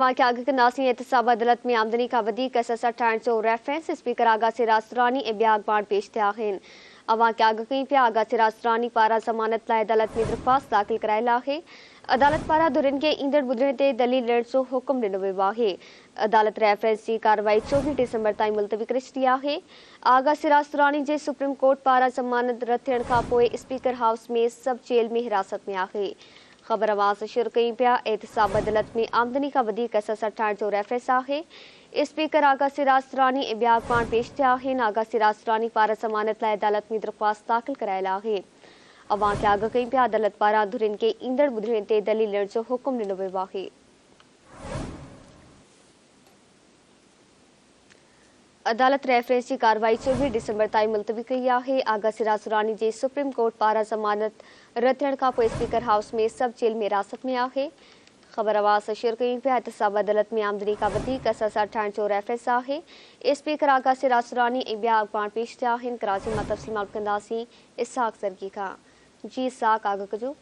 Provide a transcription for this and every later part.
के आगे नासी एहतसाब अदालत में आमदनी का वधीक ससा ठाहिण जो रेफरेंस स्पीकर आगा सिराज दुरानी ऐं ॿिया अख़बार पेश थिया आहिनि। अवां के आगे कई पिया आगा सिराज दुरानी पारां ज़मानत लाइ अदालत में दरख़्वास्त दाख़िल करायल आहे। अदालत पारां धुरियुनि खे ईंदड़ ॿुधणे ते दलील ॾियण जो हुकुम ॾिनो वियो आहे। अदालत रेफरेंस जी कार्रवाई 24 डिसंबर ताईं मुलतवी करे छॾी आहे। आगा सिराज दुरानी जे सुप्रीम कोर्ट पारां ज़मानत रद्द थियण खां पोइ स्पीकर हाउस में सब जेल में हिरासत में आहे। ख़बर आवाज़ शुरू कई पिया एहतसाब अदालत में आमदनी का वधीक ससा ठाहिण जो रेफरेंस आहे। स्पीकर आगा सिराज दुरानी ऐं ॿिया अख़बार पेश थिया आहिनि। आगा सिराज दुरानी पारां ज़मानत लाइ अदालत में दरख़्वास्त दाख़िल करायल आहे। अवां के आगे कई पिया अदालत पारां धुरियुनि खे ईंदड़ ॿुधणे ते दलील ॾियण जो हुकुम ॾिनो वियो आहे। अदालत रेफरेंस की कार्रवाई 24 डिसंबर ताईं मुलतवी कई आहे। आगा सिराज दुरानी जे सुप्रीम कोर्ट पारां ज़मानत रद्द थियण खां पोइ स्पीकर हाउस में सब जेल में हिरासत में आहे। ख़बर आवाज़ शेयर कई पिया एहतसाब अदालत में आमदनी का वधीक ससा ठाहिण जो रेफरेंस आहे। स्पीकर आगा सिराज दुरानी ऐं ॿिया अख़बार पेश थिया आहिनि। कराची मां तफ़सीलात कंदासीं इसहाक सरगी खां। जी इसहाक आगा कजो।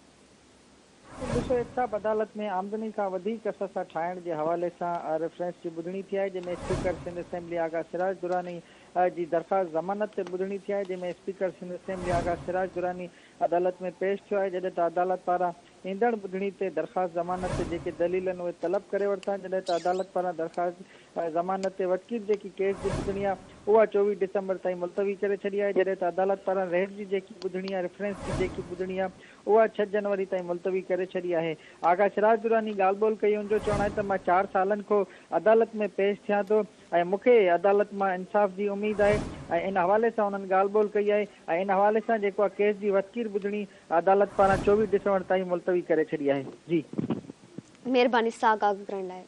एहतसाब अदालत में आमदनी का वधीक ससा ठाहिण के हवाले से रेफरेंस की ॿुधणी थी आहे, जंहिंमें स्पीकर सिंध असेंबली आगा सिराज दुरानी जी दरख़्वास्त ज़मानत ते ॿुधणी थी आहे, जंहिंमें स्पीकर सिंध असेंबली आगा सिराज दुरानी अदालत में पेश थियो आहे। जॾहिं त अदालत पारां ईंदड़ ॿुधणी ते दरख़्वास्त ज़मानत ते जेके दलील आहिनि उहे तलब करे वरिता। जॾहिं त अदालत पारां दरख़्वास्त ज़मानत ते वकील जेकी केस जी ॿुधणी आहे उहा 24 डिसंबर ताईं मुलतवी करे छॾी आहे। जॾहिं त अदालत पारां रेड जी जेकी ॿुधणी आहे, रेफरेंस जी जेकी ॿुधणी आहे उहा 6 जनवरी ताईं मुलतवी करे छॾी आहे। आगा सिराज दुरानी ॻाल्हि ॿोल कई, उनजो चवणु आहे त मां 4 सालनि खां अदालत में पेश थियां थो ऐं मूंखे अदालत मां इंसाफ़ जी उम्मीद आहे ऐं इन हवाले सां उन्हनि ॻाल्हि ॿोल कई आहे ऐं इन हवाले सां जेको आहे केस जी वकील ॿुधणी अदालत पारां 24 डिसंबर ताईं मुलतवी करे छॾी आहे। जी मेहरबानी साग आगा करण लाइ।